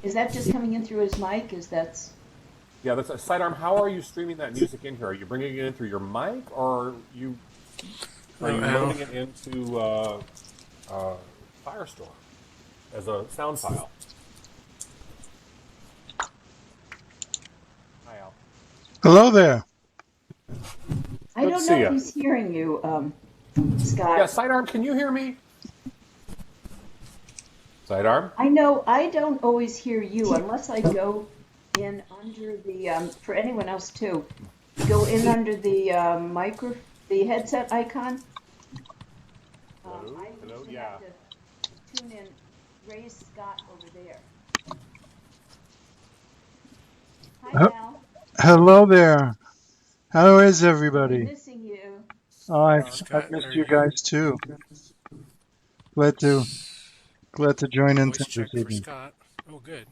Is that just coming in through his mic? Is that's Yeah, that's a sidearm. How are you streaming that music in here? Are you bringing it in through your mic, or are Hello, you Al. loading it into uh, Firestorm as a sound file? Hi, Al. Hello there. I Good to don't see know if you. he's hearing you, Yeah, Scott. sidearm. Can you hear me? Sidearm. I know I don't always hear you unless I go in under the for anyone else too. Go in under the the headset icon. Hello. I Hello. usually have Yeah. to tune in, raise Scott over there. Hi, H- Al. Hello there. How is We've been everybody? missing you. Oh, Hey, I've Scott, missed you guys too. Glad to glad to join in voice this check for evening. Scott. Oh, good.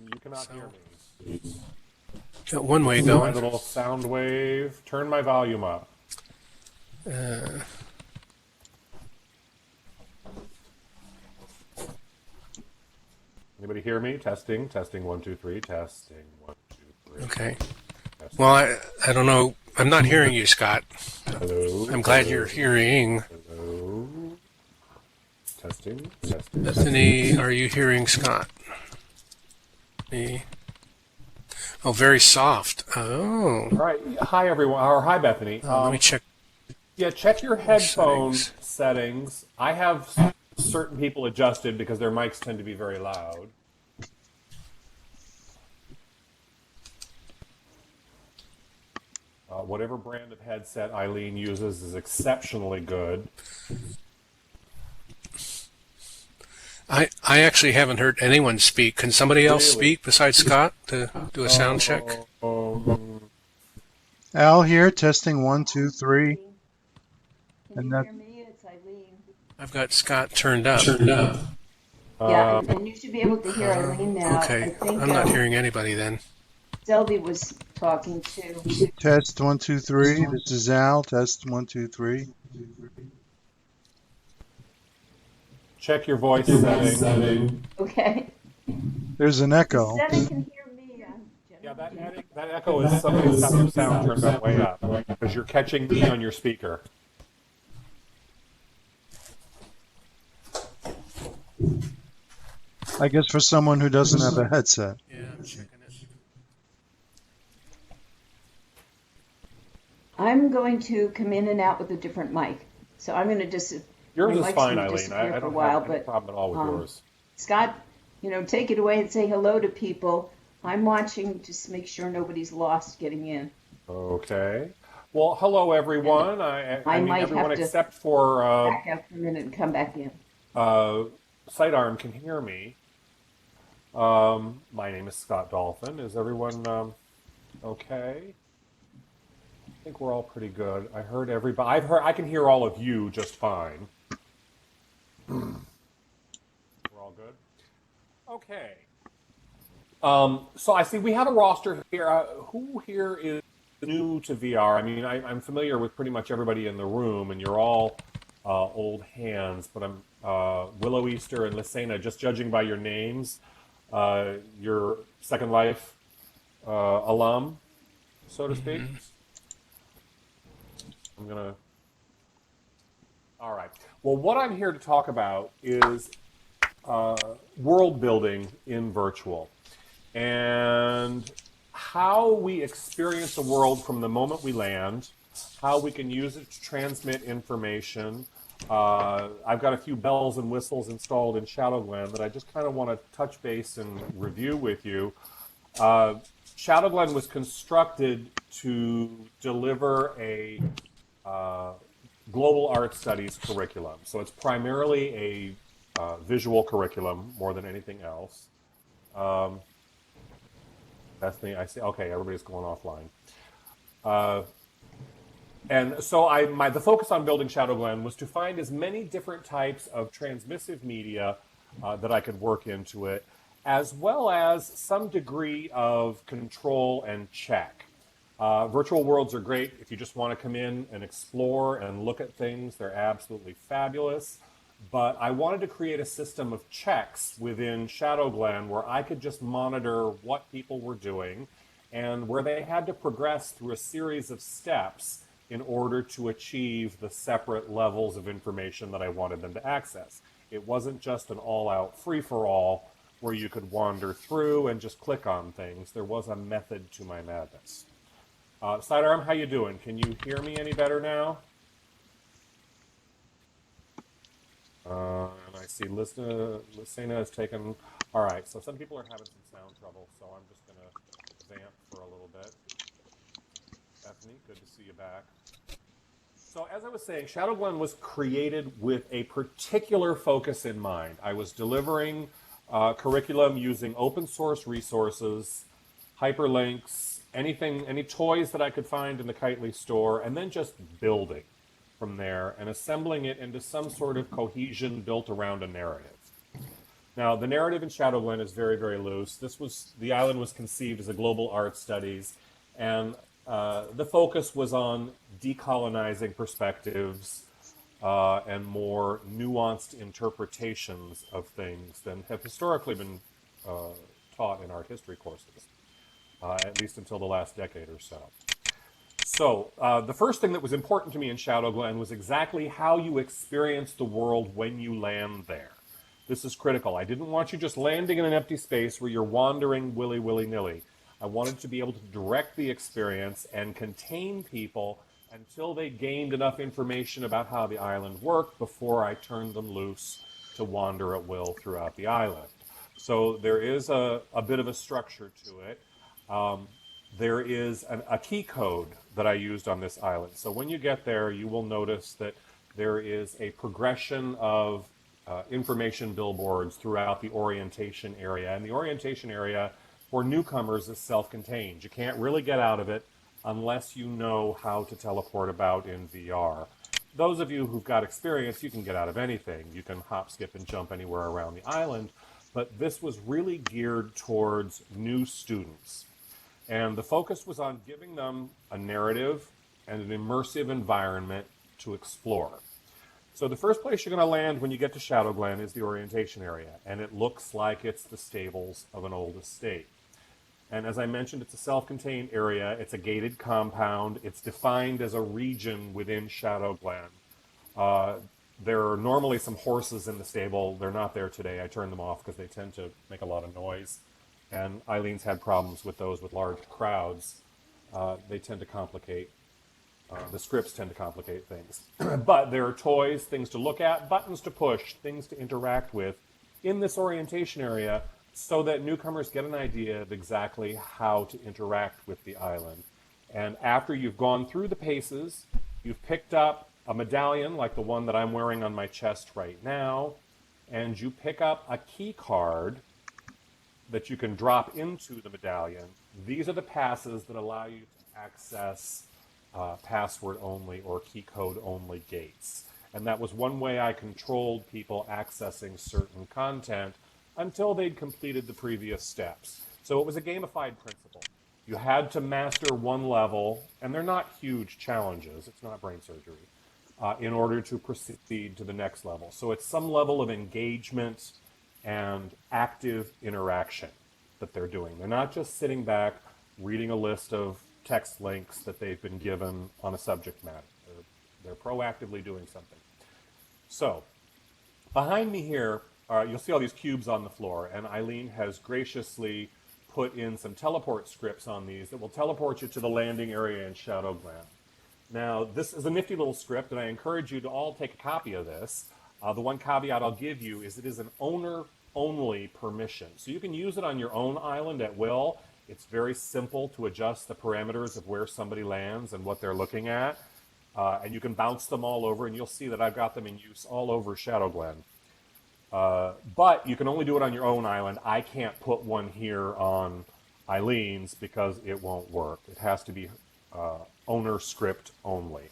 You cannot hear So, me. got one way This is my going. little sound wave. Turn my volume up. Uh, Anybody hear me? Testing. Testing. 1 2 3. Testing. 1 2 3. okay. Well, Testing. I don't know. I'm not hearing you, Scott. Hello. I'm glad you're Hello. hearing. Hello. Testing. Testing. Bethany, Testing. are you hearing Scott? Me. Oh, very soft. Oh. All right. Hi, everyone. Or hi, Bethany. Let me check Yeah, check your your headphone settings. settings. I have certain people adjusted because their mics tend to be very loud. Whatever brand of headset Eileen uses is exceptionally good. I actually haven't heard anyone speak. Can somebody else Really? speak besides Scott to do a sound check? Um, Al here, testing 1 2 3, Eileen, can and you that hear me? It's Eileen. I've got Scott turned up. Yeah, uh, and you should be able to hear Eileen now. I Okay. think I'm not hearing anybody then. Selby was talking too. test 1 2 3. This is Al. Test 1 2 3. check your voice settings. Okay. There's an The echo. seven can hear me. I'm Yeah, generally can. that echo is somebody's got their sound turned up way up because you're catching me on your speaker. I guess for someone who doesn't have a headset. Yeah, I'm checking it. I'm going to come in and out with a different mic. So I'm going to just, my Yours is mic's fine, going to Eileen. disappear I for a don't have while, any but problem at all with um, yours. Scott, take it away and say hello to people. I'm watching just to make sure nobody's lost getting in. Okay. Well, hello And everyone. I I mean might everyone have to except for back out for a minute and come back in. uh, Sidearm can hear me. My name is Scott Dolphin. Is everyone okay? I think we're all pretty good. I heard everybody. I've heard. I can hear all of you just fine. We're all good. Okay. So I see we have a roster here. Who here is new to VR? I mean, I'm familiar with pretty much everybody in the room, and you're all old hands. But I'm Willow Easter and Lysena. Just judging by your names, your Second Life alum, so to speak. I'm gonna. All right. Well, what I'm here to talk about is world building in virtual, and how we experience the world from the moment we land, how we can use it to transmit information. I've got a few bells and whistles installed in Shadowglen that I just kind of want to touch base and review with you. Uh, Shadowglen was constructed to deliver a uh, global art studies curriculum. So it's primarily a visual curriculum more than anything else. Um, That's me. I see. Okay, everybody's going offline. Uh, and so the focus on building Shadowglen was to find as many different types of transmissive media that I could work into it, as well as some degree of control and check. Virtual worlds are great if you just want to come in and explore and look at things. They're absolutely fabulous. but I wanted to create a system of checks within Shadow Glen where I could just monitor what people were doing and where they had to progress through a series of steps in order to achieve the separate levels of information that I wanted them to access. It wasn't just an all-out free-for-all where you could wander through and just click on things. There was a method to my madness. Sidearm, how you doing? Can you hear me any better now? And I see Lisina has taken... All right, so some people are having some sound trouble, so I'm just going to vamp for a little bit. Bethany, good to see you back. So as I was saying, Shadow Glen was created with a particular focus in mind. I was delivering curriculum using open source resources, hyperlinks, anything, any toys that I could find in the Kitely store, and then just building from there and assembling it into some sort of cohesion built around a narrative. Now, the narrative in Shadow Glen is very, very loose. The island was conceived as a global art studies, and the focus was on decolonizing perspectives and more nuanced interpretations of things than have historically been taught in art history courses, at least until the last decade or so. So the first thing that was important to me in Shadow Glen was exactly how you experience the world when you land there. This is critical. I didn't want you just landing in an empty space where you're wandering willy-nilly. I wanted to be able to direct the experience and contain people until they gained enough information about how the island worked before I turned them loose to wander at will throughout the island. So there is a bit of a structure to it. There is a key code that I used on this island. So when you get there, you will notice that there is a progression of information billboards throughout the orientation area. And the orientation area for newcomers is self-contained. You can't really get out of it unless you know how to teleport about in VR. Those of you who've got experience, you can get out of anything. You can hop, skip, and jump anywhere around the island. But this was really geared towards new students. And the focus was on giving them a narrative and an immersive environment to explore. So the first place you're going to land when you get to Shadow Glen is the orientation area, and it looks like it's the stables of an old estate. And as I mentioned, it's a self-contained area. It's a gated compound. It's defined as a region within Shadow Glen. There are normally some horses in the stable. They're not there today. I turned them off because they tend to make a lot of noise. And Eileen's had problems with those with large crowds. They tend to complicate, the scripts tend to complicate things. But there are toys, things to look at, buttons to push, things to interact with in this orientation area so that newcomers get an idea of exactly how to interact with the island. And after you've gone through the paces, you've picked up a medallion like the one that I'm wearing on my chest right now, and you pick up a key card that you can drop into the medallion. These are the passes that allow you to access password-only or key code-only gates. And that was one way I controlled people accessing certain content until they'd completed the previous steps. So it was a gamified principle. You had to master one level, and they're not huge challenges, it's not brain surgery, in order to proceed to the next level. So it's some level of engagement and active interaction that they're doing. They're not just sitting back reading a list of text links that they've been given on a subject matter. They're proactively doing something. So behind me here, you'll see all these cubes on the floor, and Eileen has graciously put in some teleport scripts on these that will teleport you to the landing area in Shadow Glen. Now, this is a nifty little script, and I encourage you to all take a copy of this. The one caveat I'll give you is it is an owner-only permission. So you can use it on your own island at will. It's very simple to adjust the parameters of where somebody lands and what they're looking at. And you can bounce them all over, and you'll see that I've got them in use all over Shadow Glen. But you can only do it on your own island. I can't put one here on Eileen's because it won't work. It has to be owner script only.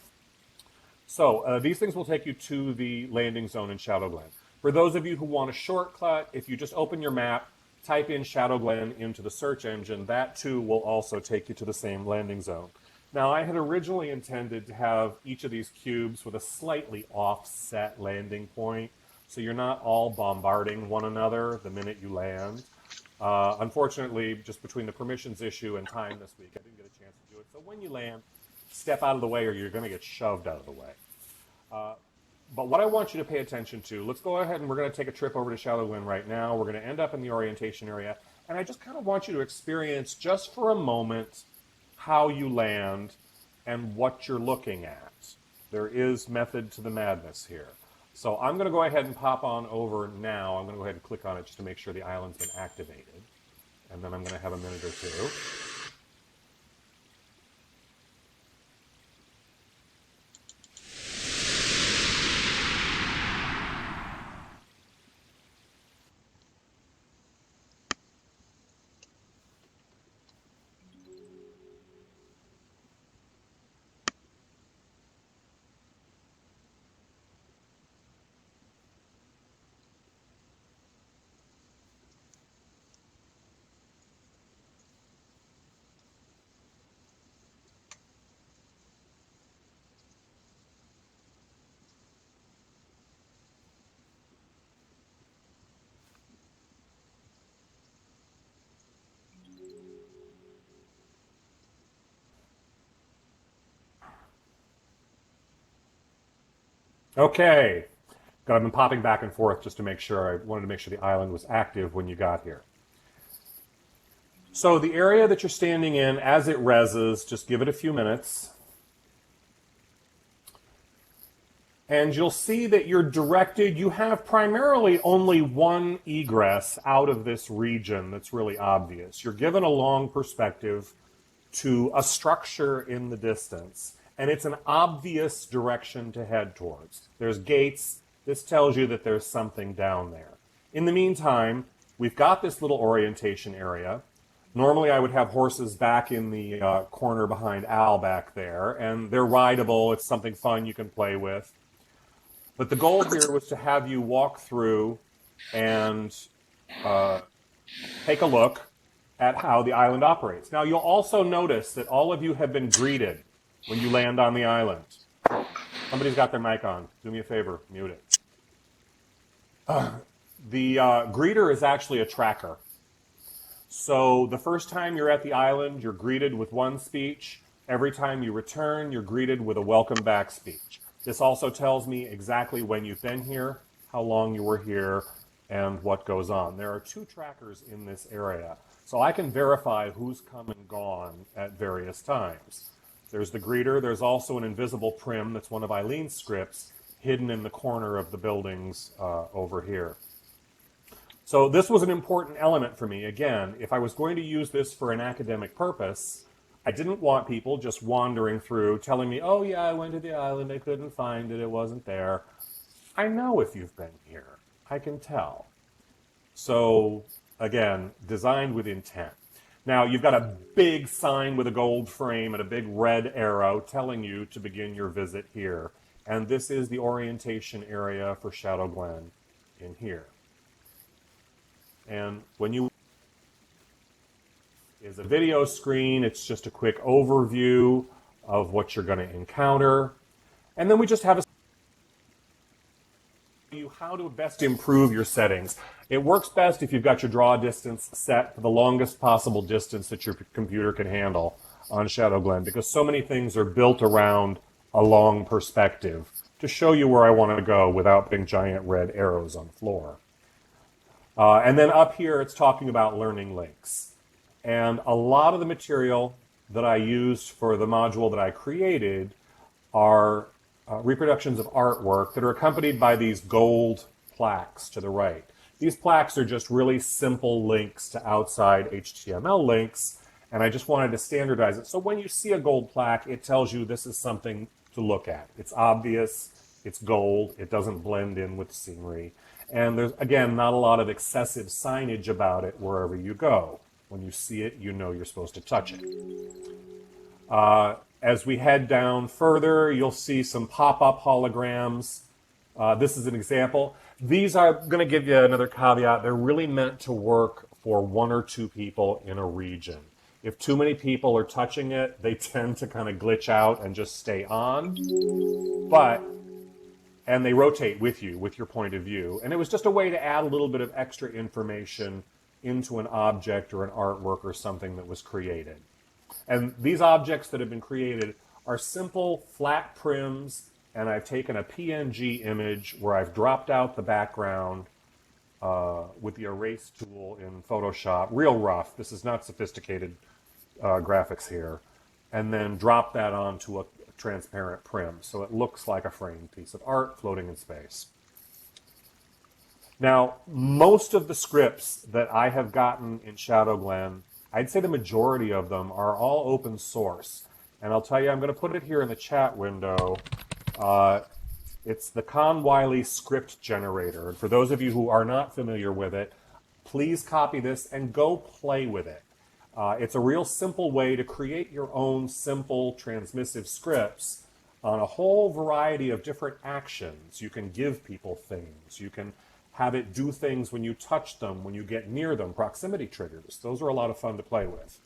So these things will take you to the landing zone in Shadow Glen. For those of you who want a shortcut, if you just open your map, type in Shadow Glen into the search engine, that too will also take you to the same landing zone. Now, I had originally intended to have each of these cubes with a slightly offset landing point, so you're not all bombarding one another the minute you land. Unfortunately, just between the permissions issue and time this week, I didn't get a chance to do it. So when you land, step out of the way or you're going to get shoved out of the way. But what I want you to pay attention to, let's go ahead and we're going to take a trip over to Shallow Glen right now. We're going to end up in the orientation area. And I just kind of want you to experience just for a moment how you land and what you're looking at. There is method to the madness here. So I'm going to go ahead and pop on over now. I'm going to go ahead and click on it just to make sure the island's been activated. And then I'm going to have a minute or two. Okay. I've been popping back and forth just to make sure. I wanted to make sure the island was active when you got here. So the area that you're standing in, as it reses, just give it a few minutes. And you'll see that you're directed, you have primarily only one egress out of this region that's really obvious. You're given a long perspective to a structure in the distance, and it's an obvious direction to head towards. There's gates. This tells you that there's something down there. In the meantime, we've got this little orientation area. Normally I would have horses back in the corner behind Al back there, and they're rideable. It's something fun you can play with. But the goal here was to have you walk through and take a look at how the island operates. Now, you'll also notice that all of you have been greeted when you land on the island. Somebody's got their mic on. Do me a favor, mute it. The greeter is actually a tracker. So the first time you're at the island, you're greeted with one speech. Every time you return, you're greeted with a welcome back speech. This also tells me exactly when you've been here, how long you were here, and what goes on. There are 2 trackers in this area, so I can verify who's come and gone at various times. There's the greeter. There's also an invisible prim that's one of Eileen's scripts hidden in the corner of the buildings over here. So this was an important element for me. Again, if I was going to use this for an academic purpose, I didn't want people just wandering through telling me, oh yeah, I went to the island, I couldn't find it, it wasn't there. I know if you've been here. I can tell. So again, designed with intent. Now you've got a big sign with a gold frame and a big red arrow telling you to begin your visit here. And this is the orientation area for Shadow Glen in here. And when you is a video screen. It's just a quick overview of what you're going to encounter. And then we just have how to best improve your settings. It works best if you've got your draw distance set to the longest possible distance that your computer can handle on Shadow Glen, because so many things are built around a long perspective to show you where I want to go without big giant red arrows on the floor. And then up here, it's talking about learning links. And a lot of the material that I used for the module that I created are reproductions of artwork that are accompanied by these gold plaques to the right. These plaques are just really simple links to outside HTML links, and I just wanted to standardize it. So when you see a gold plaque, it tells you this is something to look at. It's obvious, it's gold, it doesn't blend in with scenery, and there's, again, not a lot of excessive signage about it wherever you go. When you see it, you know you're supposed to touch it. As we head down further, you'll see some pop-up holograms. This is an example. These are going to give you another caveat. They're really meant to work for 1 or 2 people in a region. If too many people are touching it, they tend to kind of glitch out and just stay on. But and they rotate with you, with your point of view. And it was just a way to add a little bit of extra information into an object or an artwork or something that was created. And these objects that have been created are simple flat prims, and I've taken a PNG image where I've dropped out the background with the erase tool in Photoshop, real rough. This is not sophisticated graphics here. And then drop that onto a transparent prim, so it looks like a framed piece of art floating in space. Now, most of the scripts that I have gotten in Shadow Glen, I'd say the majority of them are all open source. And I'll tell you, I'm going to put it here in the chat window. It's the Con Wiley script generator. And for those of you who are not familiar with it, please copy this and go play with it. It's a real simple way to create your own simple transmissive scripts on a whole variety of different actions. You can give people things. You can have it do things when you touch them, when you get near them, proximity triggers. Those are a lot of fun to play with.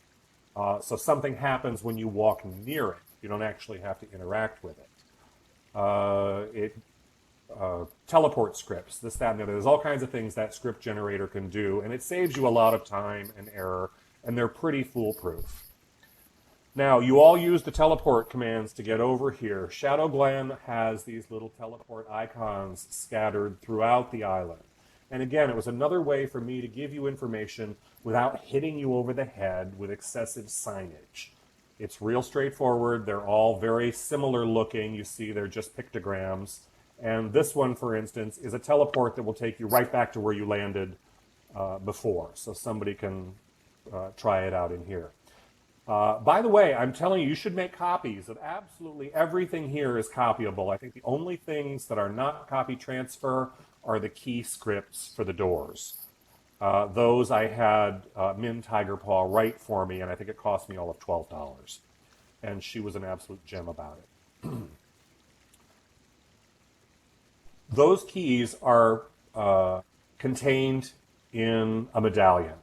So something happens when you walk near it. You don't actually have to interact with it. Teleport scripts, this, that, and the other. There's all kinds of things that script generator can do, and it saves you a lot of time and error, and they're pretty foolproof. Now, you all use the teleport commands to get over here. Shadow Glen has these little teleport icons scattered throughout the island. And again, it was another way for me to give you information without hitting you over the head with excessive signage. It's real straightforward. They're all very similar looking. You see, they're just pictograms. And this one, for instance, is a teleport that will take you right back to where you landed before. So somebody can try it out in here. By the way, I'm telling you, you should make copies of absolutely everything here is copyable. I think the only things that are not copy transfer are the key scripts for the doors. Those I had Min Tigerpaw write for me, and I think it cost me all of $12. And she was an absolute gem about it. Those keys are contained in a medallion.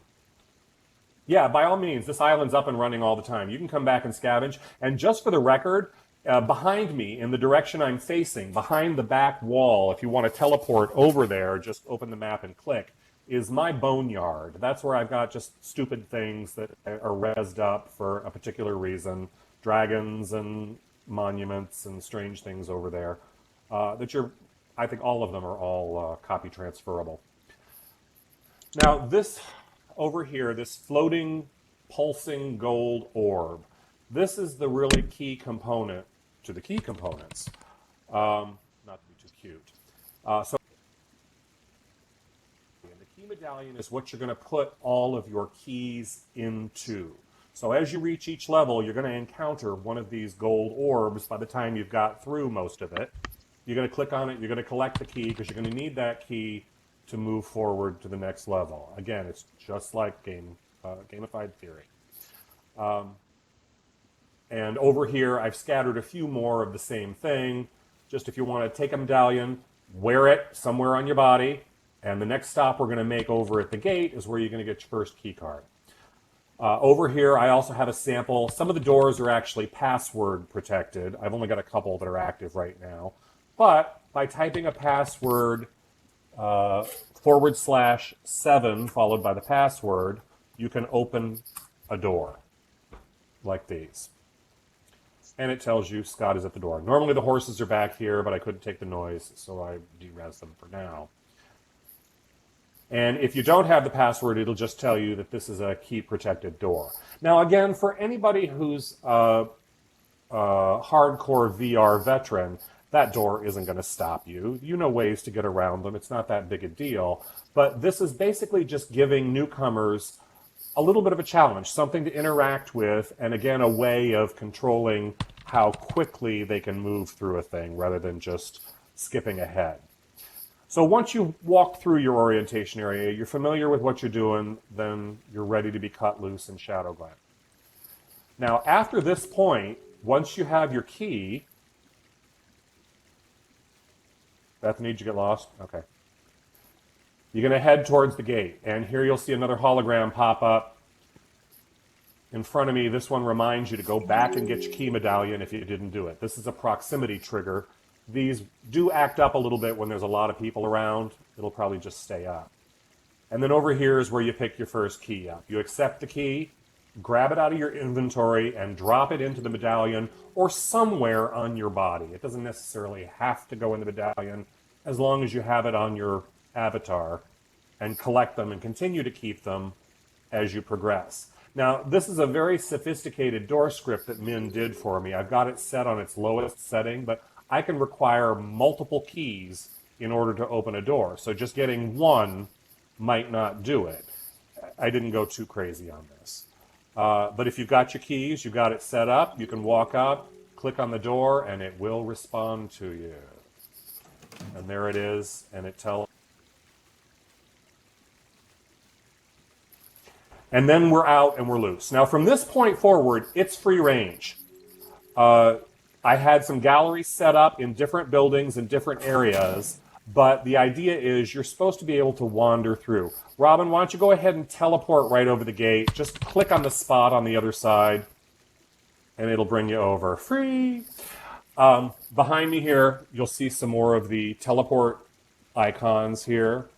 Yeah, by all means, this island's up and running all the time. You can come back and scavenge. And just for the record, behind me, in the direction I'm facing, behind the back wall, if you want to teleport over there, just open the map and click, is my boneyard. That's where I've got just stupid things that are rezzed up for a particular reason. Dragons and monuments and strange things over there. I think all of them are all copy transferable. Now this over here, this floating, pulsing gold orb, this is the really key component to the key components. Not to be too cute. So the key medallion is what you're going to put all of your keys into. So as you reach each level, you're going to encounter one of these gold orbs by the time you've got through most of it. You're going to click on it, you're going to collect the key, because you're going to need that key to move forward to the next level. Again, it's just like gamified theory. And over here, I've scattered a few more of the same thing. Just if you want to take a medallion, wear it somewhere on your body, and the next stop we're going to make over at the gate is where you're going to get your first key card. Over here, I also have a sample. Some of the doors are actually password protected. I've only got a couple that are active right now. But by typing a password /7 followed by the password, you can open a door like these. And it tells you Scott is at the door. Normally the horses are back here, but I couldn't take the noise, so I derezzed them for now. And if you don't have the password, it'll just tell you that this is a key-protected door. Now, again, for anybody who's a hardcore VR veteran, that door isn't going to stop you. You know ways to get around them. It's not that big a deal. But this is basically just giving newcomers a little bit of a challenge, something to interact with, and again, a way of controlling how quickly they can move through a thing rather than just skipping ahead. So once you walk through your orientation area, you're familiar with what you're doing, then you're ready to be cut loose in Shadow Glen. Now, after this point, once you have your key, Bethany, did you get lost? Okay. You're going to head towards the gate, and here you'll see another hologram pop up in front of me. This one reminds you to go back and get your key medallion if you didn't do it. This is a proximity trigger these do act up a little bit when there's a lot of people around. It'll probably just stay up. And then over here is where you pick your first key up. You accept the key, grab it out of your inventory, and drop it into the medallion or somewhere on your body. It doesn't necessarily have to go in the medallion as long as you have it on your avatar, and collect them and continue to keep them as you progress. Now, this is a very sophisticated door script that Min did for me. I've got it set on its lowest setting, but I can require multiple keys in order to open a door. So just getting one might not do it. I didn't go too crazy on this. But if you've got your keys, you've got it set up, you can walk up, click on the door, and it will respond to you. And there it is, and it tells. And then we're out and we're loose. Now, from this point forward, it's free range. I had some galleries set up in different buildings and different areas, but the idea is you're supposed to be able to wander through. Robin, why don't you go ahead and teleport right over the gate? Just click on the spot on the other side, and it'll bring you over. Free! Behind me here, you'll see some more of the teleport icons here.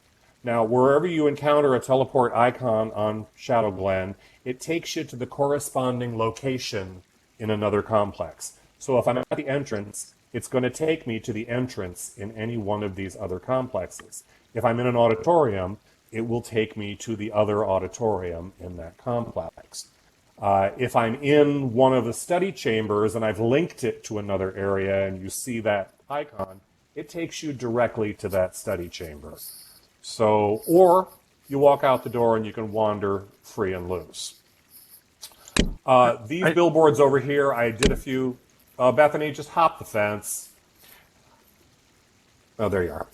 Now, wherever you encounter a teleport icon on Shadow Glen, it takes you to the corresponding location in another complex. So if I'm at the entrance, it's going to take me to the entrance in any one of these other complexes. If I'm in an auditorium, it will take me to the other auditorium in that complex. If I'm in one of the study chambers and I've linked it to another area and you see that icon, it takes you directly to that study chamber. So, or you walk out the door and you can wander free and loose. These billboards over here, I did a few. Bethany, just hop the fence. Oh, there you are.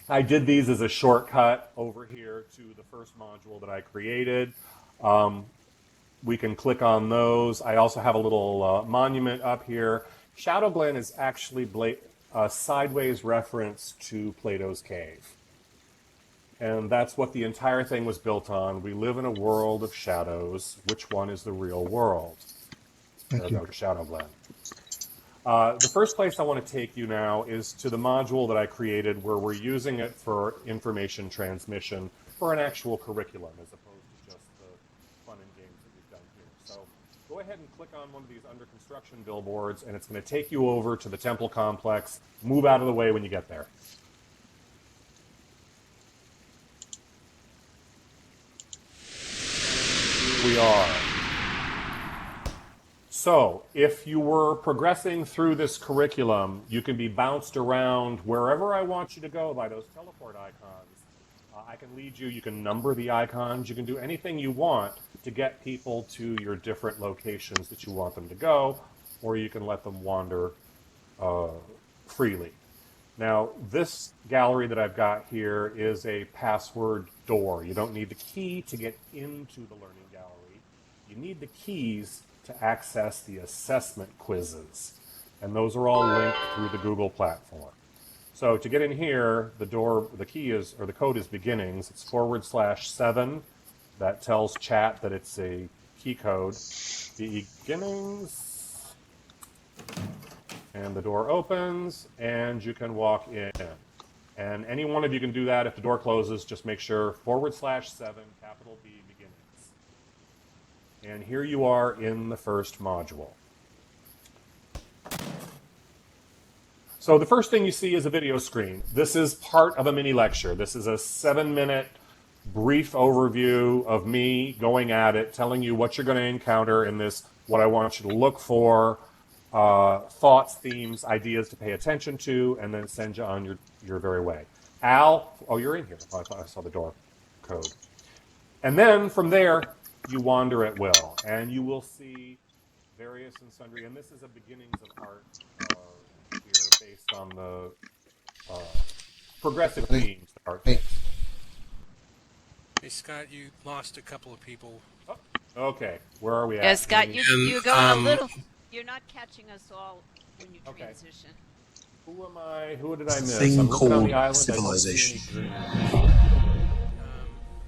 I did these as a shortcut over here to the first module that I created. We can click on those. I also have a little monument up here. Shadow Glen is actually a sideways reference to Plato's Cave. And that's what the entire thing was built on. We live in a world of shadows. Which one is the real world? There we go, Shadow Glen. The first place I want to take you now is to the module that I created where we're using it for information transmission for an actual curriculum as opposed to just the fun and games that we've done here. So go ahead and click on one of these under construction billboards and it's going to take you over to the temple complex. Move out of the way when you get there. Here we are. So, if you were progressing through this curriculum, you can be bounced around wherever I want you to go by those teleport icons. I can lead you, you can number the icons, you can do anything you want to get people to your different locations that you want them to go, or you can let them wander freely. Now, this gallery that I've got here is a password door. You don't need the key to get into the learning gallery. You need the keys to access the assessment quizzes. And those are all linked through the Google platform. So to get in here, the code is beginnings. It's /7. That tells chat that it's a key code. Beginnings. And the door opens, and you can walk in. And any one of you can do that. If the door closes, just make sure /7, capital B, beginnings. And here you are in the first module. So the first thing you see is a video screen. This is part of a mini lecture. This is a 7-minute brief overview of me going at it, telling you what you're going to encounter in this, what I want you to look for, thoughts, themes, ideas to pay attention to, and then send you on your very way. Al, oh, you're in here. Oh, I thought I saw the door code. And then from there, you wander at will, and you will see various and sundry, and this is a beginnings of art here based on the progressive themes that art takes. Hey, Scott, you lost a couple of people. Oh, okay, where are we at? Yeah, Scott, you're going a little. You're not catching us all when you transition. Who am I? Who did I miss? Thing I'm looking on the called island. civilization.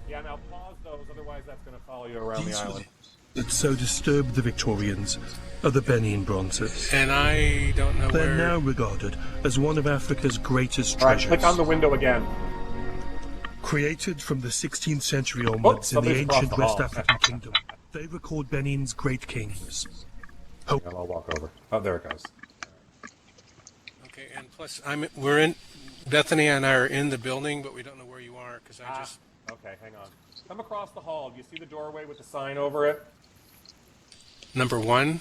Yeah, now pause those, otherwise that's going to follow you around the island. that so disturbed the Victorians are the Benin bronzes. And I don't know They're where. now regarded as one of Africa's greatest All right, treasures. click on the window again. Created from the 16th century onwards in the somebody's across ancient the West hall. African kingdom, they record Benin's great kings. Hang on, I'll walk over. Oh, there it goes. Okay, and plus, we're in. Bethany and I are in the building, but we don't know where you are because I just. Okay, hang on. Come across the hall. Do you see the doorway with the sign over it? Number 1.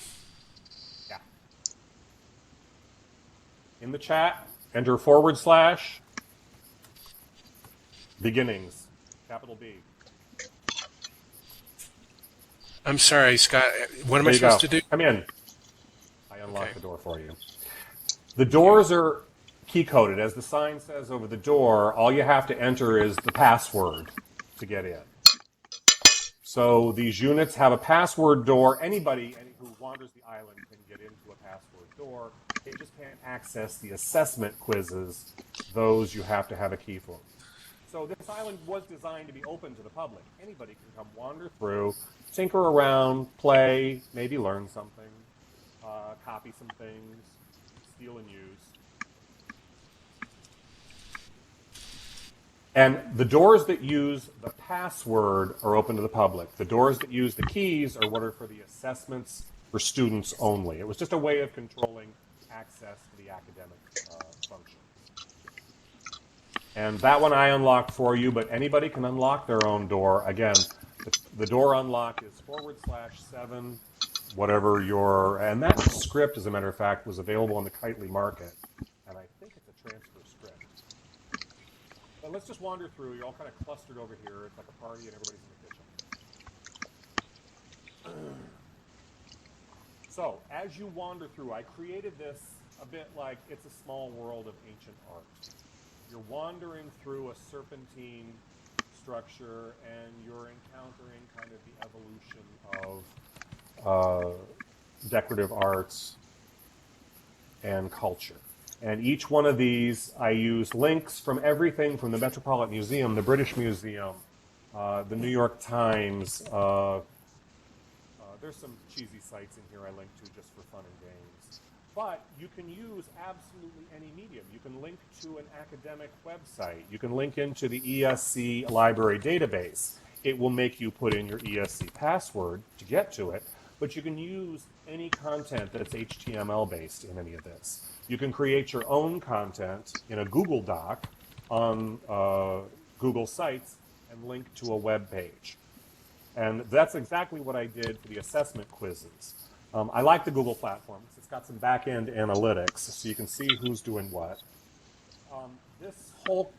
Yeah. In the chat, enter / beginnings, capital B. I'm sorry, Scott. What am I There you go. supposed to do? Come in. I unlocked Okay. the door for you. The doors are key coded. As the sign says over the door, all you have to enter is the password to get in. So these units have a password door. Anybody who wanders the island can get into a password door. They just can't access the assessment quizzes. Those you have to have a key for. So this island was designed to be open to the public. Anybody can come wander through, tinker around, play, maybe learn something, copy some things, steal and use. And the doors that use the password are open to the public. The doors that use the keys are what are for the assessments for students only. It was just a way of controlling access to the academic function. And that one I unlocked for you, but anybody can unlock their own door. Again, the door unlock is /7, whatever your, and that script, as a matter of fact, was available on the Kitely Market. And I think it's a transfer script. But let's just wander through. You're all kind of clustered over here. It's like a party and everybody's in the kitchen. So, as you wander through, I created this a bit like it's a small world of ancient art. You're wandering through a serpentine structure and you're encountering kind of the evolution of decorative arts and culture. And each one of these, I use links from everything from the Metropolitan Museum, the British Museum, the New York Times. There's some cheesy sites in here I link to just for fun and games. But you can use absolutely any medium. You can link to an academic website. You can link into the ESC library database. It will make you put in your ESC password to get to it, but you can use any content that's HTML based in any of this. You can create your own content in a Google Doc on Google Sites and link to a web page. And that's exactly what I did for the assessment quizzes. I like the Google platform. It's got some back-end analytics, so you can see who's doing what. This whole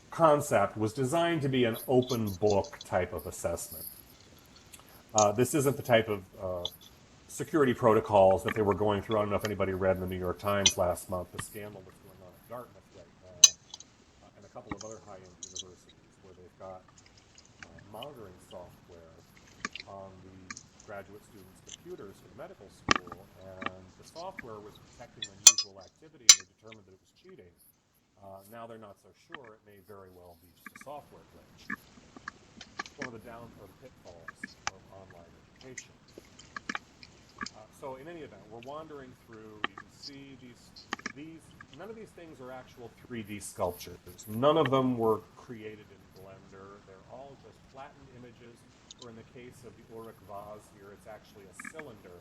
concept was designed to be an open book type of assessment. This isn't the type of security protocols that they were going through. I don't know if anybody read in the New York Times last month the scandal that's going on at Dartmouth right now, and a couple of other high-end universities where they've got monitoring software on the graduate students' computers for the medical school, and the software was detecting unusual activity, and they determined that it was cheating. Now they're not so sure. It may very well be just a software glitch. It's one of the pitfalls of online education. So in any event, we're wandering through. You can see these. None of these things are actual 3D sculptures. None of them were created in Blender. They're all just flattened images. Or in the case of the Ulrich vase here, it's actually a cylinder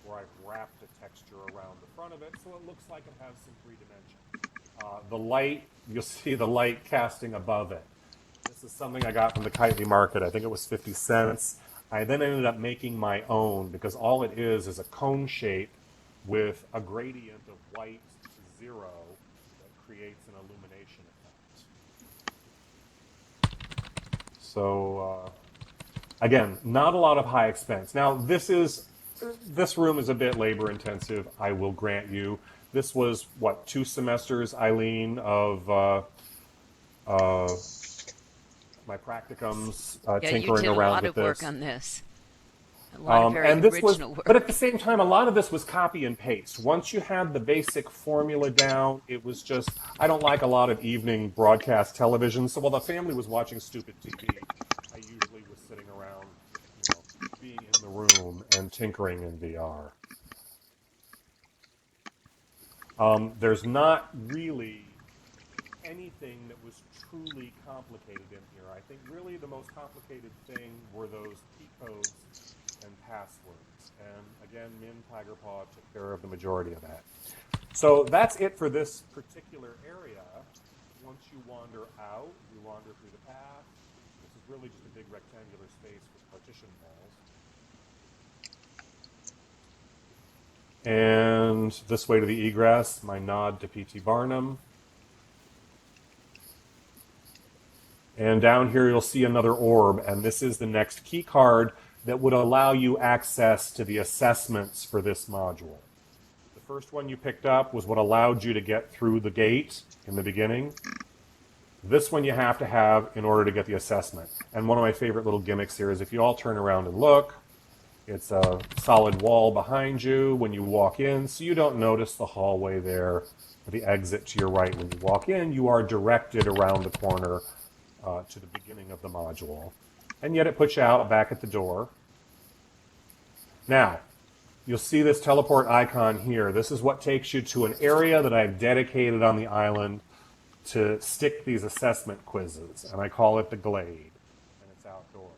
where I've wrapped a texture around the front of it, so it looks like it has some 3 dimension. The light, you'll see the light casting above it. This is something I got from the Kitely Market. I think it was 50 cents. I then ended up making my own because all it is a cone shape with a gradient of white to 0 that creates an illumination effect. So, again, not a lot of high expense. Now, this room is a bit labor intensive, I will grant you. This was, 2 semesters, Eileen, of my practicums, Yeah, tinkering you did a around lot with of this. work on this. A lot of very And this original work. but at the same time, a lot of this was copy and paste. Once you had the basic formula down, it was just, I don't like a lot of evening broadcast television, so while the family was watching stupid TV, I usually was sitting around, being in the room and tinkering in VR. There's not really anything that was truly complicated in here. I think really the most complicated thing were those key codes and passwords. And again, Min Tigerpaw took care of the majority of that. So that's it for this particular area. Once you wander out, you wander through the path. This is really just a big rectangular space with partition walls. And this way to the egress, my nod to P.T. Barnum. And down here you'll see another orb, and this is the next key card that would allow you access to the assessments for this module. The first one you picked up was what allowed you to get through the gate in the beginning. This one you have to have in order to get the assessment. And one of my favorite little gimmicks here is if you all turn around and look, it's a solid wall behind you when you walk in, so you don't notice the hallway there, or the exit to your right. When you walk in, you are directed around the corner to the beginning of the module. And yet it puts you out back at the door. Now, you'll see this teleport icon here. This is what takes you to an area that I've dedicated on the island to stick these assessment quizzes, and I call it the Glade, and it's outdoors.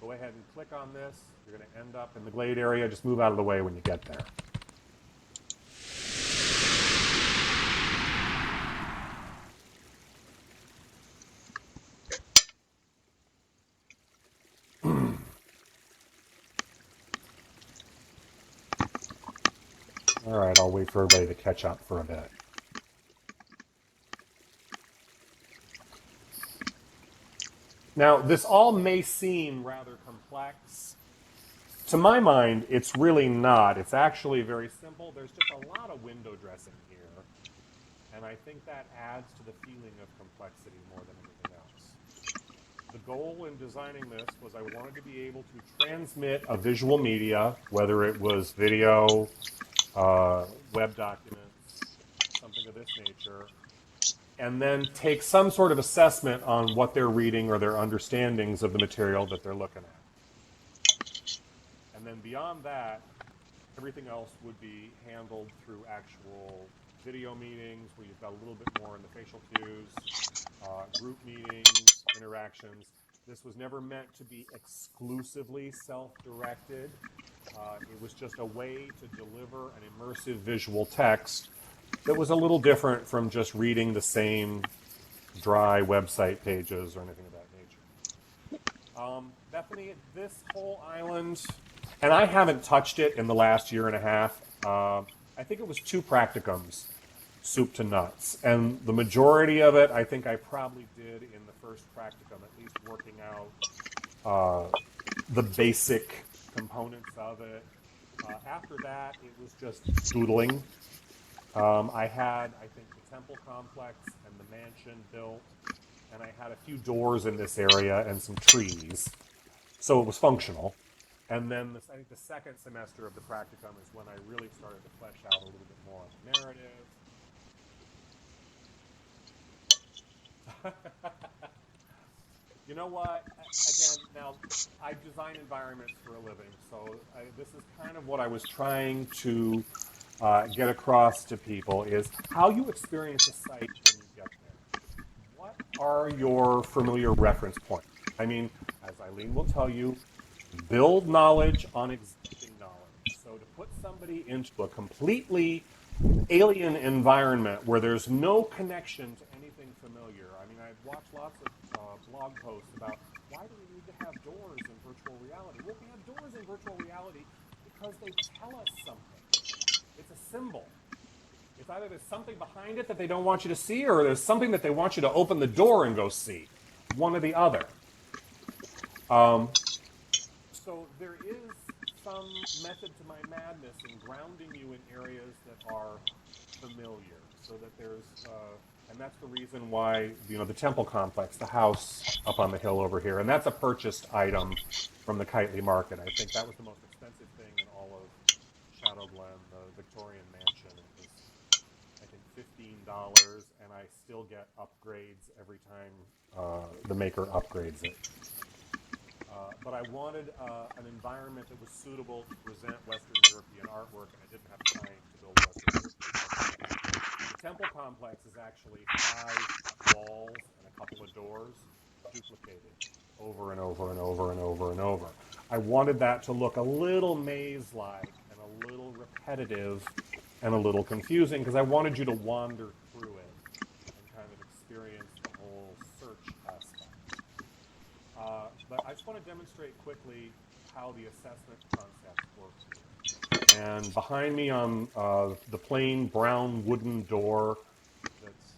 Go ahead and click on this. You're going to end up in the Glade area. Just move out of the way when you get there. All right, I'll wait for everybody to catch up for a bit. Now, this all may seem rather complex. To my mind, it's really not. It's actually very simple. There's just a lot of window dressing here, and I think that adds to the feeling of complexity more than anything else. The goal in designing this was I wanted to be able to transmit a visual media, whether it was video, web documents, something of this nature, and then take some sort of assessment on what they're reading or their understandings of the material that they're looking at. And then beyond that, everything else would be handled through actual video meetings where you've got a little bit more in the facial cues, group meetings, interactions. This was never meant to be exclusively self-directed. It was just a way to deliver an immersive visual text that was a little different from just reading the same dry website pages or anything of that nature. Bethany, this whole island, and I haven't touched it in the last year and a half. I think it was 2 practicums, soup to nuts. And the majority of it, I think I probably did in the first practicum, at least working out the basic components of it. After that, it was just doodling. I had, I think, the temple complex and the mansion built, and I had a few doors in this area and some trees. So it was functional. And then I think the second semester of the practicum is when I really started to flesh out a little bit more on the narrative. You know what? Again, now, I design environments for a living, so this is kind of what I was trying to get across to people is how you experience a site when you get there. What are your familiar reference points? I mean, as Eileen will tell you, build knowledge on existing knowledge. So to put somebody into a completely alien environment where there's no connection to anything familiar. I mean, I've watched lots of blog posts about why do we need to have doors in virtual reality? Well, we have doors in virtual reality because they tell us something. It's a symbol. It's either there's something behind it that they don't want you to see, or there's something that they want you to open the door and go see. One or the other. So there is some method to my madness in grounding you in areas that are familiar, so that there's, and that's the reason why, you know, the temple complex, the house up on the hill over here, and that's a purchased item from the Kitely Market. I think that was the most expensive thing in all of Shadow Glen, the Victorian mansion. It was, I think, $15, and I still get upgrades every time the maker upgrades it. but I wanted an environment that was suitable to present Western European artwork, and I didn't have time to build Western European artwork. The temple complex is actually 5 walls and a couple of doors duplicated over and over and over and over and over. I wanted that to look a little maze-like and a little repetitive and a little confusing because I wanted you to wander through it and kind of experience the whole search aspect. But I just want to demonstrate quickly how the assessment concept works here. And behind me on the plain brown wooden door that's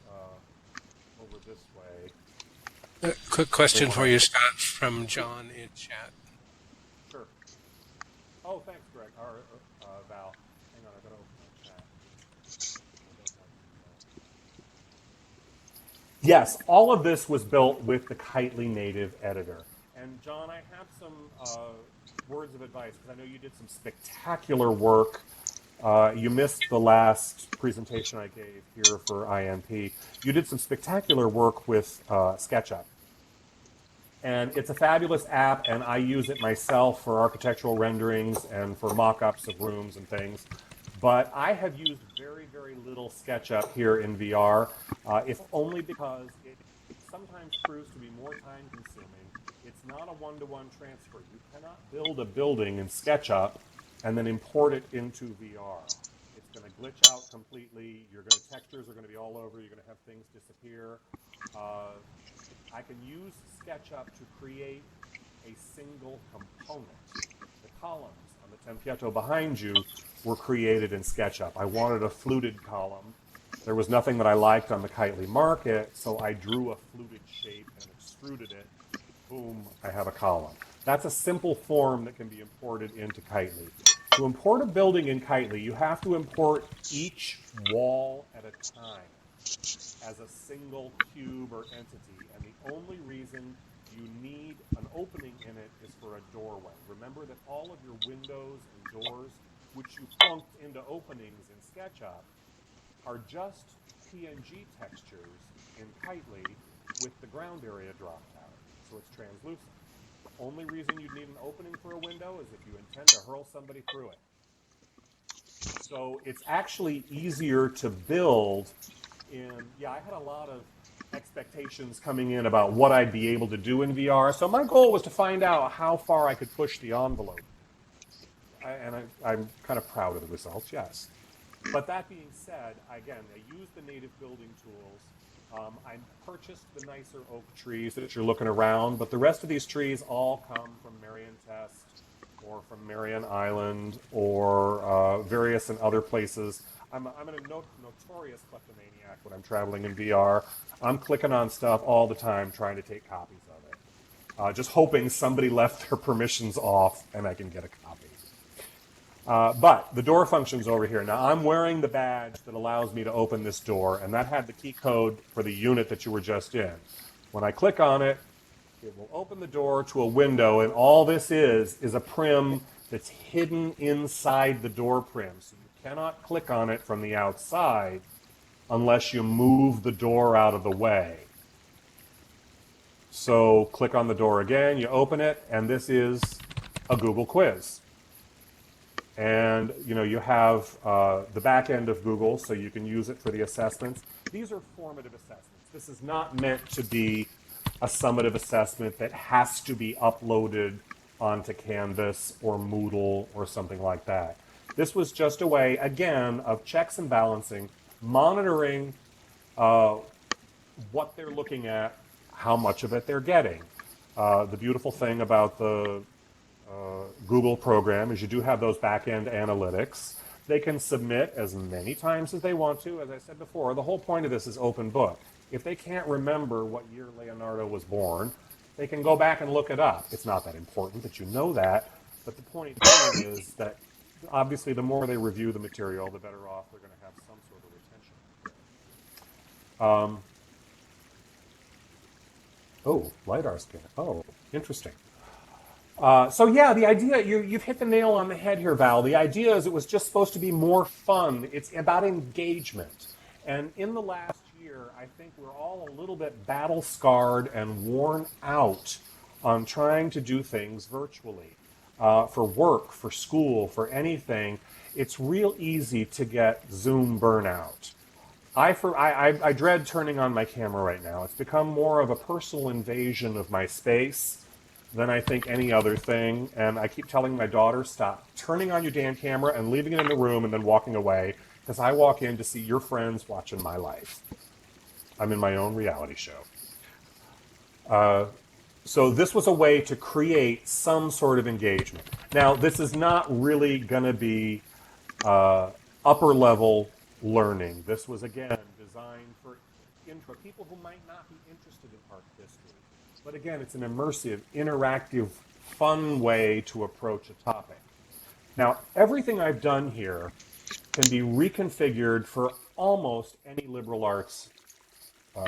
over this way. Quick question for you, Scott, from John in chat. Sure. Oh, thanks, Greg. Or Val. Hang on, I gotta open my chat. Yes, all of this was built with the Kitely native editor. And John, I have some words of advice because I know you did some spectacular work. You missed the last presentation I gave here for INP. You did some spectacular work with SketchUp. And it's a fabulous app, and I use it myself for architectural renderings and for mock-ups of rooms and things. But I have used very, very little SketchUp here in VR, if only because it sometimes proves to be more time-consuming. It's not a one-to-one transfer. You cannot build a building in SketchUp and then import it into VR. It's going to glitch out completely. Textures are going to be all over. You're going to have things disappear. I can use SketchUp to create a single component. The columns on the tempietto behind you were created in SketchUp. I wanted a fluted column. There was nothing that I liked on the Kitely market, so I drew a fluted shape and extruded it. Boom, I have a column. That's a simple form that can be imported into Kitely. To import a building in Kitely, you have to import each wall at a time as a single cube or entity, and the only reason you need an opening in it is for a doorway. Remember that all of your windows and doors, which you plunked into openings in SketchUp, are just PNG textures in Kitely with the ground area dropped out, so it's translucent. The only reason you'd need an opening for a window is if you intend to hurl somebody through it. So it's actually easier to build I had a lot of expectations coming in about what I'd be able to do in VR. So my goal was to find out how far I could push the envelope. I'm kind of proud of the results, yes. But that being said, again, I used the native building tools. I purchased the nicer oak trees that you're looking around, but the rest of these trees all come from Marion Test or from Marion Island or various and other places. I'm a notorious kleptomaniac when I'm traveling in VR. I'm clicking on stuff all the time trying to take copies of it. Just hoping somebody left their permissions off and I can get a copy. But the door function's over here. Now I'm wearing the badge that allows me to open this door, and that had the key code for the unit that you were just in. When I click on it, it will open the door to a window, and all this is a prim that's hidden inside the door prim. So you cannot click on it from the outside unless you move the door out of the way. So click on the door again, you open it, and this is a Google quiz. And you have the back end of Google, so you can use it for the assessments. These are formative assessments. This is not meant to be a summative assessment that has to be uploaded onto Canvas or Moodle or something like that. This was just a way, again, of checks and balancing, monitoring what they're looking at, how much of it they're getting. The beautiful thing about the Google program is you do have those back-end analytics. They can submit as many times as they want to. As I said before, the whole point of this is open book. If they can't remember what year Leonardo was born, they can go back and look it up. It's not that important that you know that, but the point being is that obviously the more they review the material, the better off they're going to have some sort of retention. LiDAR scan. Oh, interesting. So yeah, the idea, you've hit the nail on the head here, Val. The idea is it was just supposed to be more fun. It's about engagement. And in the last year, I think we're all a little bit battle-scarred and worn out on trying to do things virtually. For work, for school, for anything, it's real easy to get Zoom burnout. I dread turning on my camera right now. It's become more of a personal invasion of my space than I think any other thing. And I keep telling my daughter, stop turning on your damn camera and leaving it in the room and then walking away, because I walk in to see your friends watching my life. I'm in my own reality show. So this was a way to create some sort of engagement. Now, this is not really going to be upper level learning. This was, again, designed for intro people who might not be interested in art history. But again, it's an immersive, interactive, fun way to approach a topic. Now, everything I've done here can be reconfigured for almost any liberal arts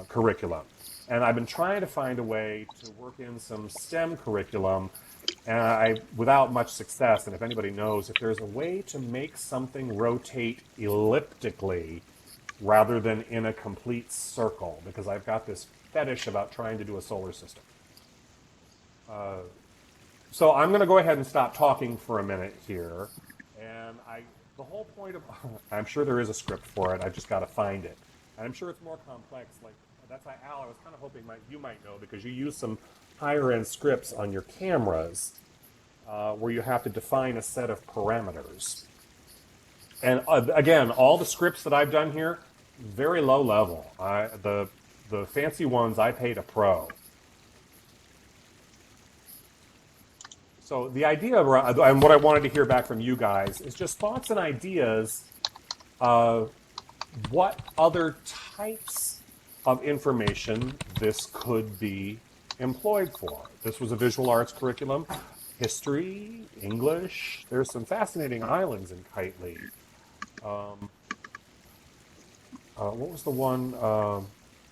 curriculum. And I've been trying to find a way to work in some STEM curriculum, and without much success. And if anybody knows, if there's a way to make something rotate elliptically rather than in a complete circle, because I've got this fetish about trying to do a solar system. So I'm going to go ahead and stop talking for a minute here. And the whole point of, I'm sure there is a script for it. I've just got to find it. And I'm sure it's more complex. Like, that's why, Al, I was kind of hoping you might know, because you use some higher end scripts on your cameras where you have to define a set of parameters. And again, all the scripts that I've done here, very low level. The fancy ones I paid a pro. So the idea, and what I wanted to hear back from you guys, is just thoughts and ideas of what other types of information this could be employed for. This was a visual arts curriculum. History, English. There's some fascinating islands in Kitely. What was the one?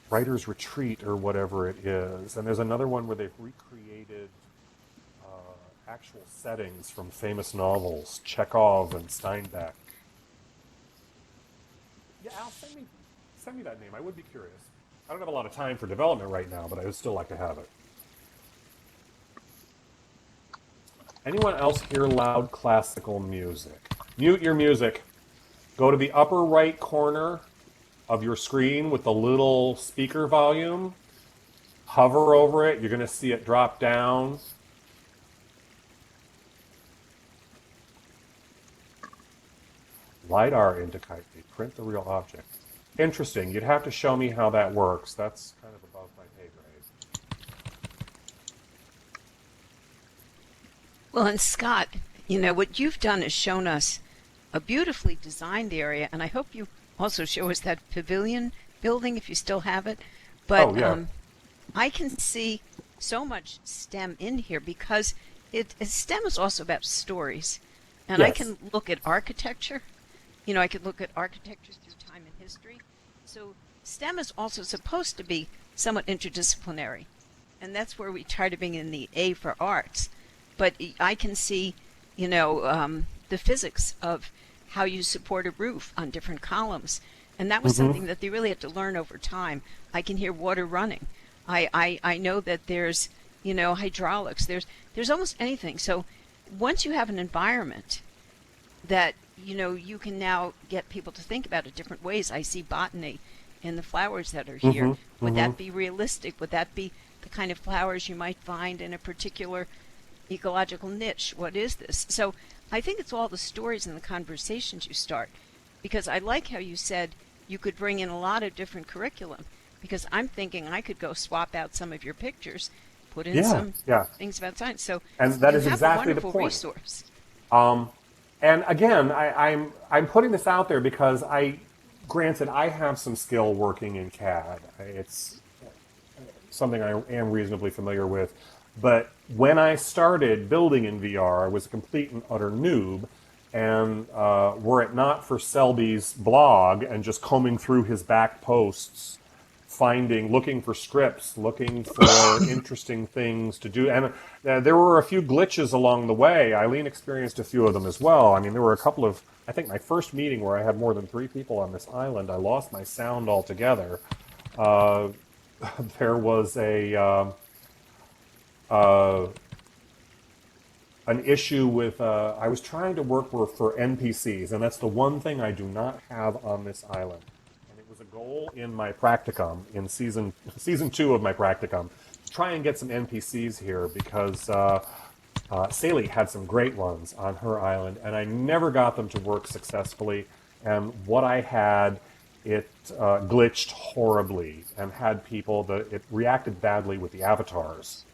Writer's Retreat or whatever it is. And there's another one where they've recreated actual settings from famous novels, Chekhov and Steinbeck. Yeah, Al, send me that name. I would be curious. I don't have a lot of time for development right now, but I would still like to have it. Anyone else hear loud classical music? Mute your music. Go to the upper right corner of your screen with the little speaker volume. Hover over it. You're going to see it drop down. LiDAR into Kitely. Print the real object. Interesting. You'd have to show me how that works. That's kind of above my pay grade. Well, and Scott, what you've done is shown us a beautifully designed area, and I hope you also show us that pavilion building if you still have it. But Oh, yeah. I can see so much STEM in here because STEM is also about stories. And I Yes. can look at architecture. I could look at architecture through time and history. So STEM is also supposed to be somewhat interdisciplinary. And that's where we try to bring in the A for arts. But I can see, the physics of how you support a roof on different columns. And that was something that they really had to learn over time. I can hear water running. I know that there's, hydraulics. There's almost anything. So once you have an environment that, you can now get people to think about it different ways. I see botany in the flowers that are here. Would that be realistic? Would that be the kind of flowers you might find in a particular ecological niche? What is this? So I think it's all the stories and the conversations you start. Because I like how you said you could bring in a lot of different curriculum. Because I'm thinking I could go swap out some of your pictures, put in some things about science. So And that is you have exactly a the wonderful point. resource. And again, I'm putting this out there because granted, I have some skill working in CAD. It's something I am reasonably familiar with. But when I started building in VR, I was a complete and utter noob. And were it not for Selby's blog and just combing through his back posts, looking for scripts, looking for interesting things to do. And there were a few glitches along the way. Eileen experienced a few of them as well. I mean, there were a couple of, I think my first meeting where I had more than 3 people on this island, I lost my sound altogether. There was an issue with, I was trying to work for NPCs, and that's the one thing I do not have on this island. And it was a goal in my practicum, in season 2 of my practicum, to try and get some NPCs here because Saley had some great ones on her island, and I never got them to work successfully. And what I had, it glitched horribly and had people that it reacted badly with the avatars,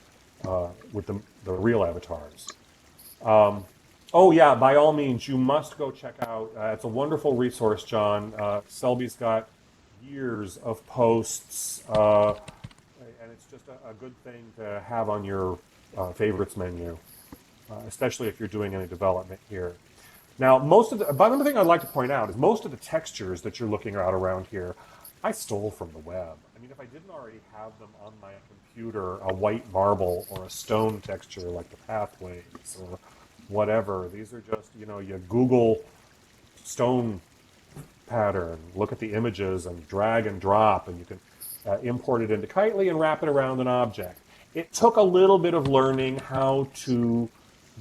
with the real avatars. Oh yeah, by all means, you must go check out. It's a wonderful resource, John. Selby's got years of posts, and it's just a good thing to have on your favorites menu, especially if you're doing any development here. Now, but another thing I'd like to point out is most of the textures that you're looking at around here, I stole from the web. I mean, if I didn't already have them on my computer, a white marble or a stone texture like the pathways or whatever, these are just, you Google stone pattern, look at the images and drag and drop, and you can import it into Kitely and wrap it around an object. It took a little bit of learning how to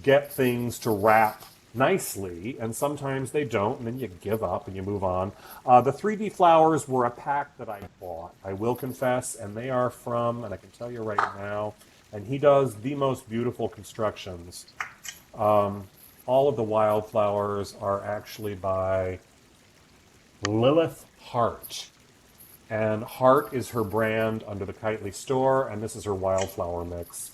get things to wrap nicely, and sometimes they don't, and then you give up and you move on. The 3D flowers were a pack that I bought, I will confess, and they are from, and I can tell you right now, and he does the most beautiful constructions. All of the wildflowers are actually by Lilith Hart. And Hart is her brand under the Kitely store, and this is her wildflower mix.